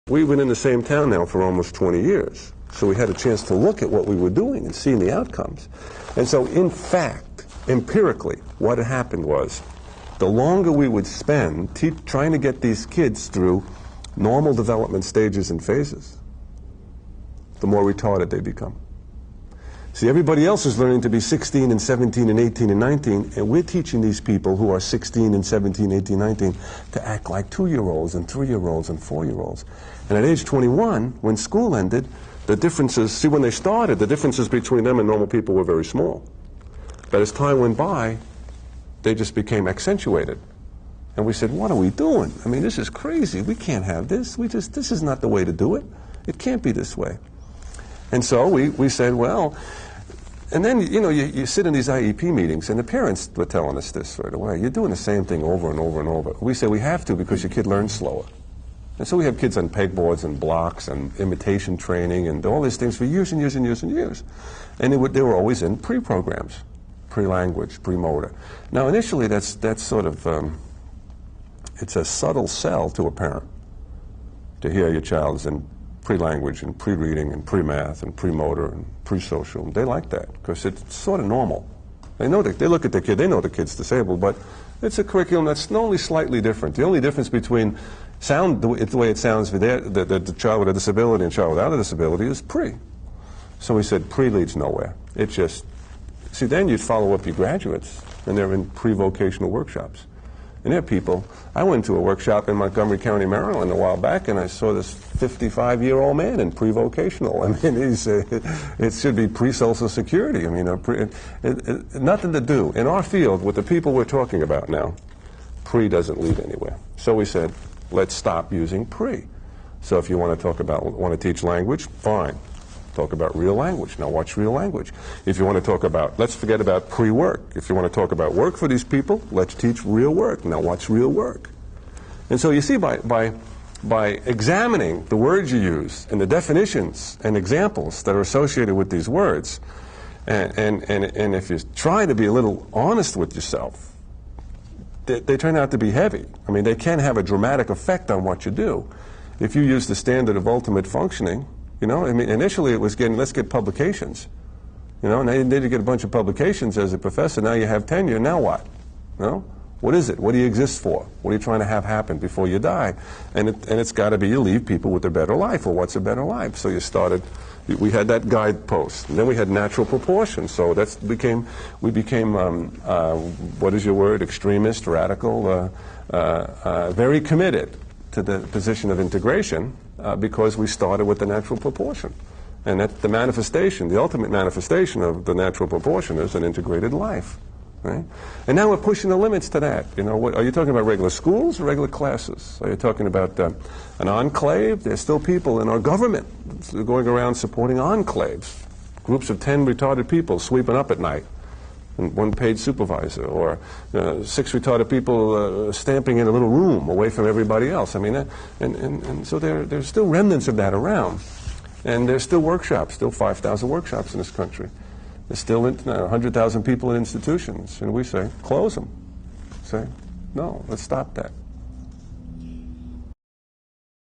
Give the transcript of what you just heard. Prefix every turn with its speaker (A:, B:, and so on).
A: We've been in the same town now for almost 20 years, so we had a chance to look at what we were doing and seeing the outcomes. And so, in fact, empirically, what had happened was, the longer we would spend trying to get these kids through normal development stages and phases, the more retarded they become. See, everybody else is learning to be 16 and 17 and 18 and 19, and we're teaching these people who are 16 and 17, 18, 19 to act like 2-year-olds and 3-year-olds and 4-year-olds. And at age 21, when school ended, the differences, see, when they started, the differences between them and normal people were very small. But as time went by, they just became accentuated. And we said, what are we doing? I mean, this is crazy. We can't have this. This is not the way to do it. It can't be this way. And so we said, well, and then, you know, you sit in these IEP meetings, and the parents were telling us this right away. You're doing the same thing over and over and over. We say we have to because your kid learns slower. And so we have kids on pegboards and blocks and imitation training and all these things for years and years and years and years. And they were always in pre-programs, pre-language, pre-motor. Now, initially, that's sort of, it's a subtle sell to a parent to hear your child's in pre-language and pre-reading and pre-math and pre-motor and pre-social. They like that because it's sort of normal. They know that, they look at the kid, they know the kid's disabled, but it's a curriculum that's only slightly different. The only difference between the way it sounds for the child with a disability and child without a disability is pre. So we said pre leads nowhere. It just, see, then you'd follow up your graduates, and they're in pre-vocational workshops. And there are people, I went to a workshop in Montgomery County, Maryland a while back, and I saw this 55-year-old man in pre-vocational. I mean, it should be pre-Social Security. I mean, nothing to do. In our field, with the people we're talking about now, pre doesn't lead anywhere. So we said, let's stop using pre. So if you want to teach language, fine. Talk about real language. Now watch real language. If you want to talk about, let's forget about pre-work. If you want to talk about work for these people, let's teach real work. Now watch real work. And so you see, by examining the words you use and the definitions and examples that are associated with these words, and if you try to be a little honest with yourself, they turn out to be heavy. I mean, they can have a dramatic effect on what you do. If you use the standard of ultimate functioning, you know, I mean, initially it was let's get publications. You know, and then you get a bunch of publications as a professor. Now you have tenure. Now what? You know, what is it? What do you exist for? What are you trying to have happen before you die? And it's got to be you leave people with a better life. Or what's a better life? So you started. We had that guidepost, and then we had natural proportion. So we became what is your word? Extremist, radical, very committed to the position of integration. Because we started with the natural proportion. And that's the manifestation, the ultimate manifestation of the natural proportion is an integrated life. Right? And now we're pushing the limits to that. You know, are you talking about regular schools or regular classes? Are you talking about an enclave? There's still people in our government going around supporting enclaves. Groups of 10 retarded people sweeping up at night. And one paid supervisor, or 6 retarded people stamping in a little room away from everybody else. I mean, and so there's still remnants of that around. And there's still workshops, still 5,000 workshops in this country. There's still 100,000 people in institutions. And we say, close them. Say, no, let's stop that.